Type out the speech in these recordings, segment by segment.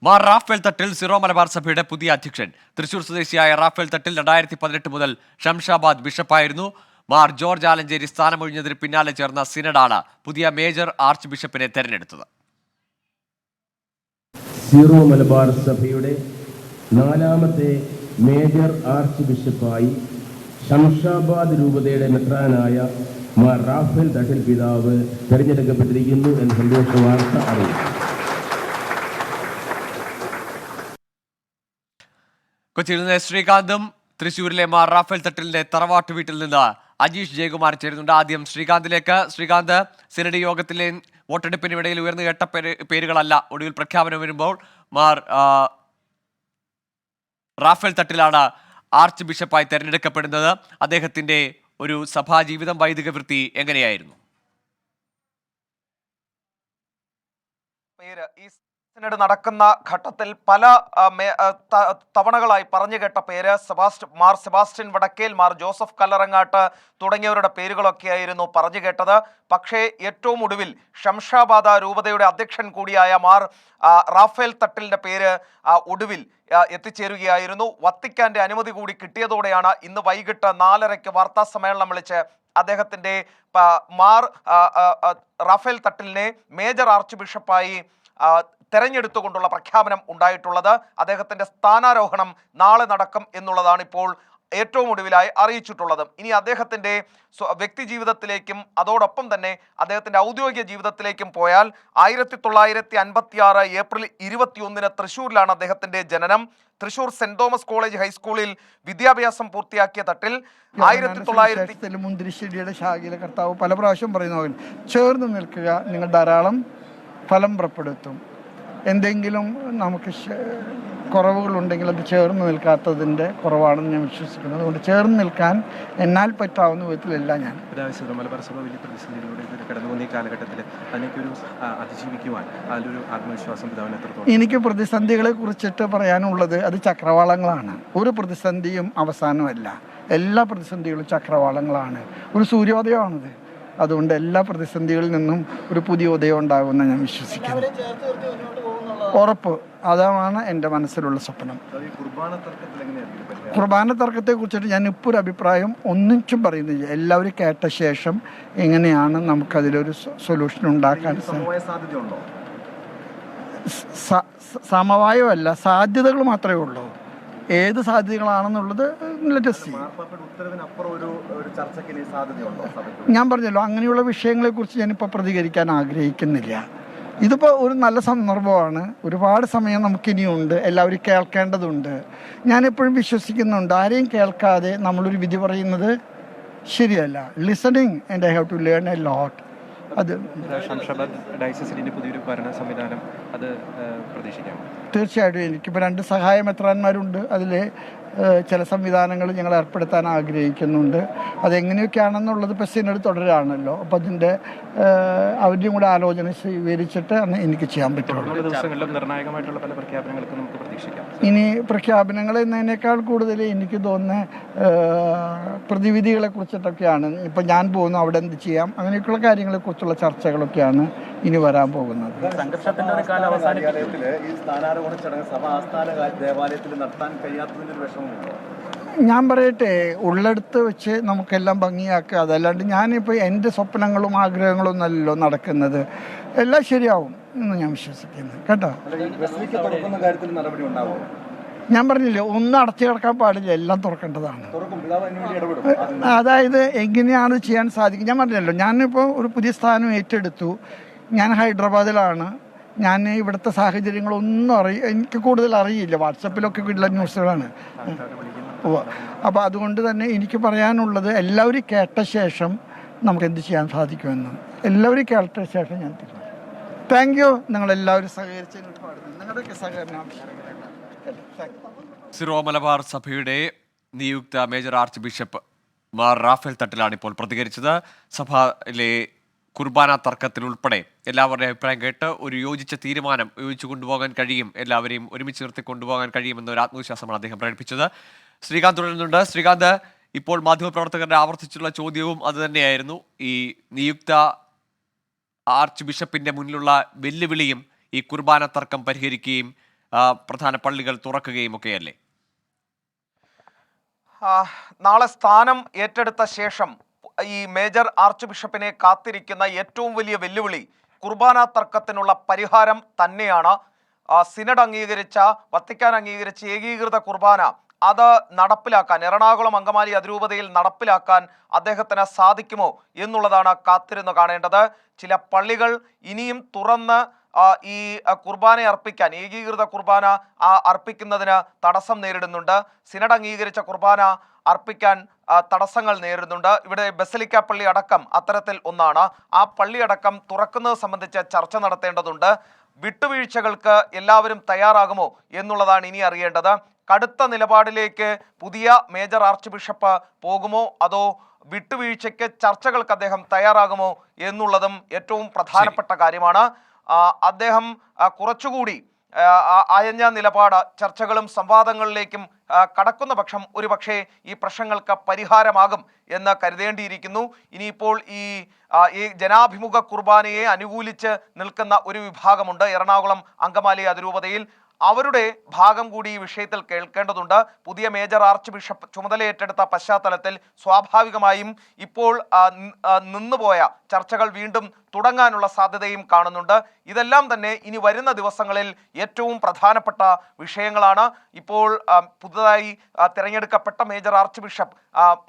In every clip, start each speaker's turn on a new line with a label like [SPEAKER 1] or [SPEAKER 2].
[SPEAKER 1] Mar Raphael തട്ടിൽ Syro Malabar സഭയുടെ പുതിയ അധ്യക്ഷൻ. തൃശൂർ സ്വദേശിയായ റാഫേൽ തട്ടിൽ 2018 മുതൽ ഷംഷാബാദ് ബിഷപ്പായിരുന്നു. മാർ ജോർജ് ആലഞ്ചേരി സ്ഥാനമൊഴിഞ്ഞതിന് പിന്നാലെ ചേർന്ന സിനഡാണ് പുതിയ മേജർ ആർച്ച് ബിഷപ്പിനെ തെരഞ്ഞെടുത്തത്.
[SPEAKER 2] സിറോ മലബാർ സഭയുടെ 4ാമത്തെ മേജർ ആർച്ച് ബിഷപ്പായി ഷംഷാബാദ് രൂപതയുടെ മെത്രാനായ മാർ റാഫേൽ തട്ടിൽ പിതാവ് തെരഞ്ഞെടുക്കപ്പെട്ടിരിക്കുന്നു എന്ന സന്തോഷ വാർത്ത അറിയിച്ചു.
[SPEAKER 1] കൊച്ചിയിൽ നിന്ന് ശ്രീകാന്തും തൃശ്ശൂരിലെ മാർ റാഫേൽ തട്ടിലിന്റെ തറവാട്ട് വീട്ടിൽ നിന്ന് അജീഷ് ജയകുമാർ ചേരുന്നുണ്ട്. ആദ്യം ശ്രീകാന്തിലേക്ക്. ശ്രീകാന്ത്, സിനഡ് യോഗത്തിലെ വോട്ടെടുപ്പിനിടയിൽ ഉയർന്നു കേട്ട പേരുകളല്ല ഒടുവിൽ പ്രഖ്യാപനം വരുമ്പോൾ മാർ റാഫേൽ തട്ടിലാണ് ആർച്ച് ബിഷപ്പായി തെരഞ്ഞെടുക്കപ്പെടുന്നത്. അദ്ദേഹത്തിന്റെ ഒരു സഭാ ജീവിതം, വൈദിക വൃത്തി എങ്ങനെയായിരുന്നു?
[SPEAKER 3] സിനഡ് നടക്കുന്ന ഘട്ടത്തിൽ പല തവണകളായി പറഞ്ഞു കേട്ട പേര് മാർ സെബാസ്റ്റ്യൻ വടക്കേൽ, മാർ ജോസഫ് കല്ലറങ്ങാട്ട് തുടങ്ങിയവരുടെ പേരുകളൊക്കെയായിരുന്നു പറഞ്ഞു കേട്ടത്. പക്ഷേ ഏറ്റവും ഒടുവിൽ ഷംഷാബാദ് രൂപതയുടെ അധ്യക്ഷൻ കൂടിയായ മാർ റാഫേൽ തട്ടിലിന്റെ പേര് ഒടുവിൽ എത്തിച്ചേരുകയായിരുന്നു. വത്തിക്കാന്റെ അനുമതി കൂടി കിട്ടിയതോടെയാണ് ഇന്ന് വൈകിട്ട് 4:30 വാർത്താ സമ്മേളനം വിളിച്ച് അദ്ദേഹത്തിന്റെ മാർ റാഫേൽ തട്ടിലിനെ മേജർ ആർച്ച് ബിഷപ്പായി തെരഞ്ഞെടുത്തുകൊണ്ടുള്ള പ്രഖ്യാപനം ഉണ്ടായിട്ടുള്ളത്. അദ്ദേഹത്തിന്റെ സ്ഥാനാരോഹണം നാളെ നടക്കും എന്നുള്ളതാണ് ഇപ്പോൾ ഏറ്റവും ഒടുവിലായി അറിയിച്ചിട്ടുള്ളത്. ഇനി അദ്ദേഹത്തിന്റെ വ്യക്തി ജീവിതത്തിലേക്കും അതോടൊപ്പം തന്നെ അദ്ദേഹത്തിന്റെ ഔദ്യോഗിക ജീവിതത്തിലേക്കും പോയാൽ 1956 ഏപ്രിൽ 21 തൃശ്ശൂരിലാണ് അദ്ദേഹത്തിന്റെ ജനനം. തൃശ്ശൂർ സെന്റ് തോമസ് കോളേജ് ഹൈസ്കൂളിൽ വിദ്യാഭ്യാസം പൂർത്തിയാക്കിയ തട്ടിൽ 1900
[SPEAKER 4] മുന്തിരിശ്ശേരിയുടെ ശാഖയിലെ കർത്താവ് പല പ്രാവശ്യം പറയുന്ന ചേർന്ന് നിൽക്കുക, നിങ്ങൾ ധാരാളം ഫലം പുറപ്പെടുത്തും. എന്തെങ്കിലും നമുക്ക് കുറവുകളുണ്ടെങ്കിൽ അത് ചേർന്ന് നിൽക്കാത്തതിൻ്റെ കുറവാണെന്ന് ഞാൻ വിശ്വസിക്കുന്നു. അതുകൊണ്ട് ചേർന്ന് നിൽക്കാൻ എന്നാൽ പറ്റാവുന്ന വിധത്തിലല്ല ഞാൻ.
[SPEAKER 5] മലബാർ സഭ വലിയ പ്രതിസന്ധിയിലൂടെ കടന്നുപോകുന്ന ഈ കാലഘട്ടത്തിൽ അതിനൊരു അതിജീവിക്കുവാൻ അതിലൊരു ആത്മവിശ്വാസം പിതാവിന് എത്രത്തോളം?
[SPEAKER 4] എനിക്ക് പ്രതിസന്ധികളെ കുറിച്ചിട്ട് പറയാനുള്ളത് അത് ചക്രവാളങ്ങളാണ്. ഒരു പ്രതിസന്ധിയും അവസാനമല്ല. എല്ലാ പ്രതിസന്ധികളും ചക്രവാളങ്ങളാണ്. ഒരു സൂര്യോദയമാണത്. അതുകൊണ്ട് എല്ലാ പ്രതിസന്ധികളിൽ നിന്നും ഒരു പുതിയ ഉദയം ഉണ്ടാകുമെന്ന് ഞാൻ വിശ്വസിക്കുന്നു. ഉറപ്പ്, അതാണ് എൻ്റെ മനസ്സിലുള്ള സ്വപ്നം. കുർബാന തർക്കത്തെ കുറിച്ചിട്ട് ഞാൻ ഇപ്പോൾ ഒരു അഭിപ്രായം ഒന്നിച്ചും പറയുന്നില്ല. എല്ലാവരും കേട്ട ശേഷം എങ്ങനെയാണ് നമുക്കതിലൊരു സൊല്യൂഷൻ ഉണ്ടാക്കാൻ
[SPEAKER 5] സാധ്യതയുണ്ടോ?
[SPEAKER 4] സമവായമല്ല, സാധ്യതകൾ മാത്രമേ ഉള്ളൂ. ഏത് സാധ്യതകളാണെന്നുള്ളത് ഞാൻ പറഞ്ഞല്ലോ. അങ്ങനെയുള്ള വിഷയങ്ങളെക്കുറിച്ച് ഞാനിപ്പോൾ പ്രതികരിക്കാൻ ആഗ്രഹിക്കുന്നില്ല. ഇതിപ്പോൾ ഒരു നല്ല സന്ദർഭമാണ്. ഒരുപാട് സമയം നമുക്കിനിയുണ്ട്. എല്ലാവരും കേൾക്കേണ്ടതുണ്ട്. ഞാനെപ്പോഴും വിശ്വസിക്കുന്നുണ്ട്, ആരെയും കേൾക്കാതെ നമ്മളൊരു വിധി പറയുന്നത് ശരിയല്ല. Listening and I have to learn a lot. അത്
[SPEAKER 5] പുതിയൊരു ഭരണ സംവിധാനം അത് പ്രതീക്ഷിക്കാം.
[SPEAKER 4] തീർച്ചയായിട്ടും. എനിക്കിപ്പോൾ 2 സഹായ മെത്രാന്മാരുണ്ട്. അതിൽ ചില സംവിധാനങ്ങൾ ഞങ്ങൾ ഏർപ്പെടുത്താൻ ആഗ്രഹിക്കുന്നുണ്ട്. അതെങ്ങനെയൊക്കെയാണെന്നുള്ളത് ഇപ്പോൾ സിനഡ് തുടരാണല്ലോ. അപ്പോൾ അതിൻ്റെ അവരുടെയും കൂടെ ആലോചന സ്വീകരിച്ചിട്ട് എനിക്ക് ചെയ്യാൻ പറ്റുള്ളൂ.
[SPEAKER 5] നിർണായകമായിട്ടുള്ള പല പ്രഖ്യാപനങ്ങൾക്ക് നമുക്ക് പ്രതീക്ഷിക്കാം.
[SPEAKER 4] ഇനി പ്രഖ്യാപനങ്ങൾ എന്നതിനേക്കാൾ കൂടുതൽ എനിക്ക് തോന്നുന്ന പ്രതിവിധികളെ കുറിച്ചിട്ടൊക്കെയാണ്. ഇപ്പം ഞാൻ പോകുന്നു, അവിടെ എന്ത് ചെയ്യാം, അങ്ങനെയൊക്കെയുള്ള കാര്യങ്ങളെക്കുറിച്ചുള്ള ചർച്ചകളൊക്കെയാണ് ഇനി വരാൻ പോകുന്നത്.
[SPEAKER 5] സംഘർഷത്തിന്റെ ഒരു കാലം അവസാനിക്കത്തിൽ ഈ സ്ഥാനാരോഹണ ചടങ്ങ് സഭാ ആസ്ഥാന ദേവാലയത്തിൽ നടത്താൻ കഴിയാത്തതിന്റെ ഒരു വിഷമമുണ്ടോ?
[SPEAKER 4] ഞാൻ പറയട്ടെ, ഉള്ളിടത്ത് വെച്ച് നമുക്കെല്ലാം ഭംഗിയാക്കുക. അതല്ലാണ്ട് ഞാനിപ്പോൾ എൻ്റെ സ്വപ്നങ്ങളും ആഗ്രഹങ്ങളും ഒന്നല്ലല്ലോ നടക്കുന്നത്. എല്ലാം ശരിയാവും എന്ന് ഞാൻ വിശ്വസിക്കുന്നു. കേട്ടോ, ഞാൻ പറഞ്ഞില്ലേ, ഒന്നും അടച്ചു കിടക്കാൻ പാടില്ല, എല്ലാം തുറക്കേണ്ടതാണ്. അതായത് എങ്ങനെയാണ് ചെയ്യാൻ സാധിക്കും? ഞാൻ പറഞ്ഞല്ലോ, ഞാനിപ്പോൾ ഒരു പുതിയ സ്ഥാനം ഏറ്റെടുത്തു. ഞാൻ ഹൈദരാബാദിലാണ്. ഞാൻ ഇവിടുത്തെ സാഹചര്യങ്ങളൊന്നും എനിക്ക് കൂടുതൽ അറിയില്ല. വാട്സപ്പിലൊക്കെ ഉള്ള ന്യൂസുകളാണ്. അപ്പോൾ അതുകൊണ്ട് തന്നെ എനിക്ക് പറയാനുള്ളത്, എല്ലാവരും കേട്ട ശേഷം നമുക്ക് എന്ത് ചെയ്യാൻ സാധിക്കുമെന്ന് എല്ലാവരും കേട്ട ശേഷം ഞാൻ തീരുമാനിക്കും. Thank you. നിങ്ങളെല്ലാവരും സഹകരിച്ചതിന് ഒരുപാട് നിങ്ങളുടെയൊക്കെ സഹകരണം ആവശ്യമാണ്.
[SPEAKER 1] സിറോ മലബാർ സഭയുടെ നിയുക്ത major archbishop Mar Raphael തട്ടിലാണ് ഇപ്പോൾ പ്രതികരിച്ചത്. സഭയിലെ കുർബാന തർക്കത്തിൽ ഉൾപ്പെടെ എല്ലാവരുടെയും അഭിപ്രായം കേട്ട് ഒരു യോജിച്ച തീരുമാനം യോജിച്ചു കൊണ്ടുപോകാൻ കഴിയും, എല്ലാവരെയും ഒരുമിച്ച് നിർത്തി കൊണ്ടുപോകാൻ കഴിയുമെന്നൊരു ആത്മവിശ്വാസമാണ് അദ്ദേഹം പ്രകടിപ്പിച്ചത്. ശ്രീകാന്ത് തുടരുന്നുണ്ട്. ശ്രീകാന്ത്, ഇപ്പോൾ മാധ്യമപ്രവർത്തകരുടെ ആവർത്തിച്ചുള്ള ചോദ്യവും അതുതന്നെയായിരുന്നു. ഈ നിയുക്ത ആർച്ച് ബിഷപ്പിന്റെ മുന്നിലുള്ള വെല്ലുവിളിയും ഈ കുർബാന തർക്കം പരിഹരിക്കുകയും പ്രധാന പള്ളികൾ തുറക്കുകയും ഒക്കെയല്ലേ?
[SPEAKER 3] നാളെ സ്ഥാനം ഏറ്റെടുത്ത ശേഷം ഈ മേജർ ആർച്ച് ബിഷപ്പിനെ കാത്തിരിക്കുന്ന ഏറ്റവും വലിയ വെല്ലുവിളി കുർബാന തർക്കത്തിനുള്ള പരിഹാരം തന്നെയാണ്. സിനഡ് അംഗീകരിച്ച, വത്തിക്കാൻ അംഗീകരിച്ച ഏകീകൃത കുർബാന അത് നടപ്പിലാക്കാൻ, എറണാകുളം അങ്കമാലി അതിരൂപതയിൽ നടപ്പിലാക്കാൻ അദ്ദേഹത്തിന് സാധിക്കുമോ എന്നുള്ളതാണ് കാത്തിരുന്ന് കാണേണ്ടത്. ചില പള്ളികൾ ഇനിയും തുറന്ന് ഈ കുർബാന അർപ്പിക്കാൻ, ഏകീകൃത കുർബാന അർപ്പിക്കുന്നതിന് തടസ്സം നേരിടുന്നുണ്ട്. സിനഡ് അംഗീകരിച്ച കുർബാന അർപ്പിക്കാൻ തടസ്സങ്ങൾ നേരിടുന്നുണ്ട്. ഇവിടെ ബസലിക്ക പള്ളി അടക്കം അത്തരത്തിൽ ഒന്നാണ്. ആ പള്ളി അടക്കം തുറക്കുന്നത് സംബന്ധിച്ച് ചർച്ച നടത്തേണ്ടതുണ്ട്. വിട്ടുവീഴ്ചകൾക്ക് എല്ലാവരും തയ്യാറാകുമോ എന്നുള്ളതാണ് ഇനി അറിയേണ്ടത്. കടുത്ത നിലപാടിലേക്ക് പുതിയ മേജർ ആർച്ച് ബിഷപ്പ് പോകുമോ, അതോ വിട്ടുവീഴ്ചയ്ക്ക് ചർച്ചകൾക്ക് അദ്ദേഹം തയ്യാറാകുമോ എന്നുള്ളതും ഏറ്റവും പ്രധാനപ്പെട്ട കാര്യമാണ്. അദ്ദേഹം കുറച്ചുകൂടി അയഞ്ഞ നിലപാട് ചർച്ചകളും സംവാദങ്ങളിലേക്കും കടക്കുന്ന പക്ഷം ഒരുപക്ഷെ ഈ പ്രശ്നങ്ങൾക്ക് പരിഹാരമാകും എന്ന് കരുതേണ്ടിയിരിക്കുന്നു. ഇനിയിപ്പോൾ ഈ ജനാഭിമുഖ കുർബാനയെ അനുകൂലിച്ച് നിൽക്കുന്ന ഒരു വിഭാഗമുണ്ട് എറണാകുളം അങ്കമാലി അതിരൂപതയിൽ. അവരുടെ ഭാഗം കൂടി ഈ വിഷയത്തിൽ കേൾക്കേണ്ടതുണ്ട്. പുതിയ മേജർ ആർച്ച് ബിഷപ്പ് ചുമതലയേറ്റെടുത്ത പശ്ചാത്തലത്തിൽ സ്വാഭാവികമായും ഇപ്പോൾ നിന്നുപോയ ചർച്ചകൾ വീണ്ടും തുടങ്ങാനുള്ള സാധ്യതയും കാണുന്നുണ്ട്. ഇതെല്ലാം തന്നെ ഇനി വരുന്ന ദിവസങ്ങളിൽ ഏറ്റവും പ്രധാനപ്പെട്ട വിഷയങ്ങളാണ്. ഇപ്പോൾ പുതുതായി തിരഞ്ഞെടുക്കപ്പെട്ട major archbishop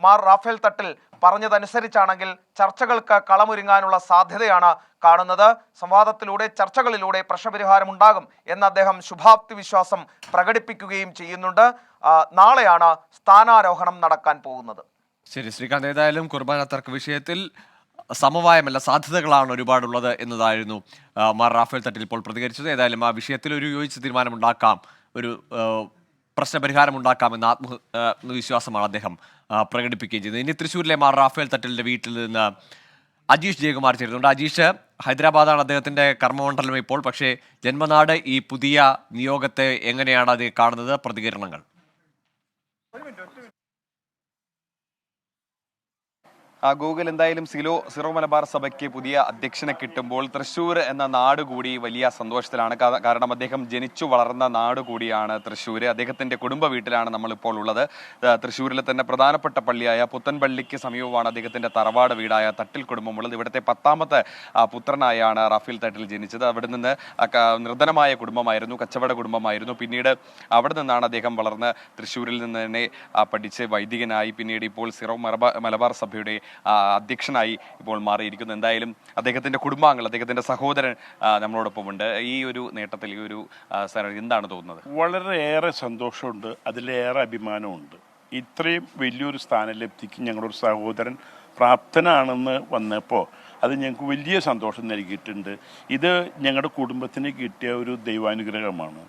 [SPEAKER 3] Mar Raphael Thattil പറഞ്ഞതനുസരിച്ചാണെങ്കിൽ ചർച്ചകൾക്ക് കളമൊരുങ്ങാനുള്ള സാധ്യതയാണ് കാണുന്നത്. സംവാദത്തിലൂടെ, ചർച്ചകളിലൂടെ പ്രശ്നപരിഹാരം ഉണ്ടാകും എന്ന് അദ്ദേഹം ശുഭാപ്തി വിശ്വാസം പ്രകടിപ്പിക്കുകയും ചെയ്യുന്നുണ്ട്. നാളെയാണ് സ്ഥാനാരോഹണം നടക്കാൻ പോകുന്നത്.
[SPEAKER 1] ശരി ശ്രീകാന്ത്, ഏതായാലും കുർബാന തർക്ക വിഷയത്തിൽ സമവായമല്ല, സാധ്യതകളാണ് ഒരുപാടുള്ളത് എന്നതായിരുന്നു മാർ റാഫേൽ തട്ടിൽ ഇപ്പോൾ പ്രതികരിച്ചത്. ഏതായാലും ആ വിഷയത്തിൽ ഒരു യോജിച്ച തീരുമാനമുണ്ടാക്കാം, ഒരു പ്രശ്നപരിഹാരം ഉണ്ടാക്കാമെന്ന ആത്മവിശ്വാസമാണ് അദ്ദേഹം പ്രകടിപ്പിക്കുകയും ചെയ്തത്. ഇനി തൃശ്ശൂരിലെ മാർ റാഫേൽ തട്ടിലിൻ്റെ വീട്ടിൽ നിന്ന് അജീഷ് ജയകുമാർ ചേരുന്നുണ്ട്. അജീഷ്, ഹൈദരാബാദാണ് അദ്ദേഹത്തിൻ്റെ കർമ്മമണ്ഡലം ഇപ്പോൾ, പക്ഷേ ജന്മനാട് ഈ പുതിയ നിയോഗത്തെ എങ്ങനെയാണ് അത് കാണുന്നത്? പ്രതികരണങ്ങൾ.
[SPEAKER 6] ഗൂഗിൾ എന്തായാലും സിറോ മലബാർ സഭയ്ക്ക് പുതിയ അധ്യക്ഷനെ കിട്ടുമ്പോൾ തൃശ്ശൂർ എന്ന നാട് കൂടി വലിയ സന്തോഷത്തിലാണ്. കാരണം അദ്ദേഹം ജനിച്ചു വളർന്ന നാട് കൂടിയാണ് തൃശ്ശൂർ. അദ്ദേഹത്തിന്റെ കുടുംബ വീട്ടിലാണ് നമ്മളിപ്പോൾ ഉള്ളത്. തൃശ്ശൂരിലെ തന്നെ പ്രധാനപ്പെട്ട പള്ളിയായ പുത്തൻപള്ളിക്ക് സമീപമാണ് അദ്ദേഹത്തിന്റെ തറവാട് വീടായ തട്ടിൽ കുടുംബമുള്ളത്. ഇവിടുത്തെ 10ാമത്തെ പുത്രനായാണ് റാഫേൽ തട്ടിൽ ജനിച്ചത്. അവിടെ നിന്ന് നിർധനമായ കുടുംബമായിരുന്നു, കച്ചവട കുടുംബമായിരുന്നു. പിന്നീട് അവിടെ നിന്നാണ് അദ്ദേഹം വളർന്ന് തൃശ്ശൂരിൽ നിന്ന് തന്നെ പഠിച്ച് വൈദികനായി പിന്നീട് ഇപ്പോൾ സിറോ മലബാർ സഭയുടെ അധ്യക്ഷനായി ഇപ്പോൾ മാറിയിരിക്കുന്നു. എന്തായാലും അദ്ദേഹത്തിന്റെ കുടുംബാംഗങ്ങൾ, അദ്ദേഹത്തിന്റെ സഹോദരൻ നമ്മളോടൊപ്പം ഉണ്ട്. ഈ ഒരു നേട്ടത്തിൽ ഈ ഒരു എന്താണ് തോന്നുന്നത്?
[SPEAKER 7] വളരെയേറെ സന്തോഷമുണ്ട്, അതിലേറെ അഭിമാനമുണ്ട്. ഇത്രയും വലിയൊരു സ്ഥാനലബ്ധിക്ക് ഞങ്ങളൊരു സഹോദരൻ പ്രാപ്തനാണെന്ന് വന്നപ്പോൾ അത് ഞങ്ങൾക്ക് വലിയ സന്തോഷം നൽകിയിട്ടുണ്ട്. ഇത് ഞങ്ങളുടെ കുടുംബത്തിന് കിട്ടിയ ഒരു ദൈവാനുഗ്രഹമാണ്.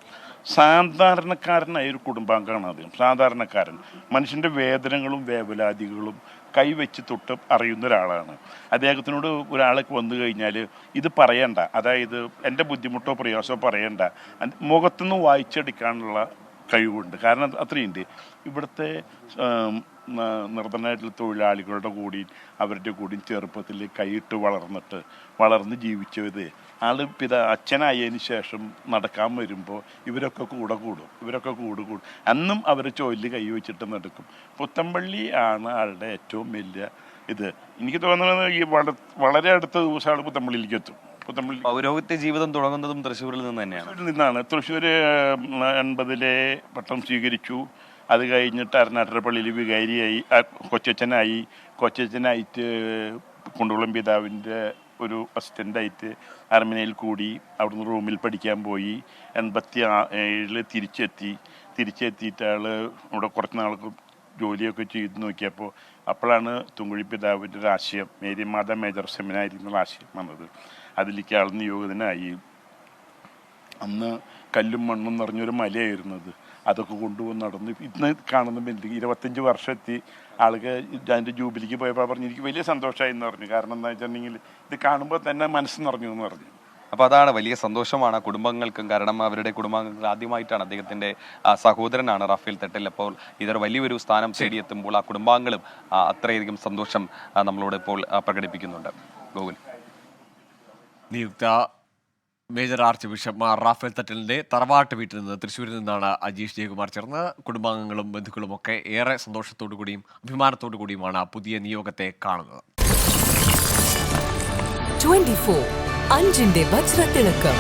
[SPEAKER 7] സാധാരണക്കാരനായ ഒരു കുടുംബാംഗമാണ് അദ്ദേഹം. സാധാരണക്കാരൻ, മനുഷ്യൻ്റെ വേദനകളും വേവലാതികളും കൈവച്ച് തൊട്ട് അറിയുന്ന ഒരാളാണ്. അദ്ദേഹത്തിനോട് ഒരാൾക്ക് വന്നു കഴിഞ്ഞാൽ ഇത് പറയണ്ട, അതായത് എൻ്റെ ബുദ്ധിമുട്ടോ പ്രയാസമോ പറയണ്ട, മുഖത്തുനിന്ന് വായിച്ചെടുക്കാനുള്ള കഴിവുണ്ട്. കാരണം അത്രയുണ്ട്. ഇവിടുത്തെ നിർധനായിട്ടുള്ള തൊഴിലാളികളുടെ കൂടി അവരുടെ കൂടി ചെറുപ്പത്തിൽ കൈയിട്ട് വളർന്ന് ജീവിച്ചത് അച്ഛനായതിന് ശേഷം നടക്കാൻ വരുമ്പോൾ ഇവരൊക്കെ കൂടും. അന്നും അവർ ചോലിൽ കൈ വെച്ചിട്ട് നടക്കും. പുത്തൻപള്ളി ആണ് ആളുടെ ഏറ്റവും വലിയ ഇത്. എനിക്ക് തോന്നുന്നത് ഈ വളരെ അടുത്ത ദിവസം ആൾ പുത്തൻപള്ളിയിലേക്ക് എത്തും.
[SPEAKER 6] പൗരോഹിത്യ ജീവിതം തുടങ്ങുന്നതും തൃശ്ശൂരിൽ നിന്ന് തന്നെയാണ്.
[SPEAKER 7] തൃശ്ശൂർ 80-ലെ പട്ടം സ്വീകരിച്ചു. അത് കഴിഞ്ഞിട്ട് അരനാട്ടര പള്ളിയിൽ വികാരിയായി, കൊച്ചച്ഛനായിട്ട് കുണ്ടുകുളം പിതാവിൻ്റെ ഒരു അസിസ്റ്റൻ്റായിട്ട് അരമനയിൽ കൂടി. അവിടുന്ന് റൂമിൽ പഠിക്കാൻ പോയി. 87 തിരിച്ചെത്തിയിട്ട് ആൾ ഇവിടെ കുറച്ച് നാൾക്ക് ജോലിയൊക്കെ ചെയ്ത് നോക്കിയപ്പോൾ അപ്പോഴാണ് തുങ്കുഴി പിതാവിൻ്റെ ഒരു ആശയം, മേരി മാത മേജർ സെമിനാരി എന്നുള്ള ആശയം വന്നത്. അതിലേക്ക് ആൾ നിയോഗിതനായി. അന്ന് കല്ലും മണ്ണും നിറഞ്ഞൊരു മലയായിരുന്നത്. അതൊക്കെ കൊണ്ടുവന്ന് നടന്ന് ഇന്ന് കാണുന്ന 25 വർഷമെത്തി ആൾക്ക് അതിൻ്റെ ജൂബിലിക്ക് പോയപ്പോൾ പറഞ്ഞു എനിക്ക് വലിയ സന്തോഷമായി എന്ന് പറഞ്ഞു. കാരണം എന്താ വെച്ചിട്ടുണ്ടെങ്കിൽ ഇത് കാണുമ്പോൾ തന്നെ മനസ്സ് നിറഞ്ഞു എന്ന് പറഞ്ഞു.
[SPEAKER 6] അപ്പോൾ അതാണ് വലിയ സന്തോഷമാണ് കുടുംബങ്ങൾക്കും. കാരണം അവരുടെ കുടുംബാംഗങ്ങൾ ആദ്യമായിട്ടാണ് അദ്ദേഹത്തിന്റെ സഹോദരനാണ് റാഫേൽ തട്ടിൽ. അപ്പോൾ ഇതൊരു വലിയൊരു സ്ഥാനം തേടിയെത്തുമ്പോൾ ആ കുടുംബാംഗങ്ങളും അത്രയധികം സന്തോഷം നമ്മളോട് ഇപ്പോൾ പ്രകടിപ്പിക്കുന്നുണ്ട്. ഗോകുൽ,
[SPEAKER 1] നിയുക്ത major archbishop Mar Raphael തട്ടലിന്റെ തറവാട്ട് വീട്ടിൽ നിന്ന് തൃശ്ശൂരിൽ നിന്നാണ് അജീഷ് ജയകുമാർ ചേർന്ന്. കുടുംബാംഗങ്ങളും ബന്ധുക്കളും ഒക്കെ ഏറെ സന്തോഷത്തോടു കൂടിയും അഭിമാനത്തോടു കൂടിയുമാണ് പുതിയ നിയോഗത്തെ കാണുന്നത്.
[SPEAKER 8] 24 അഞ്ചിന്റെ വജ്രത്തിളക്കം.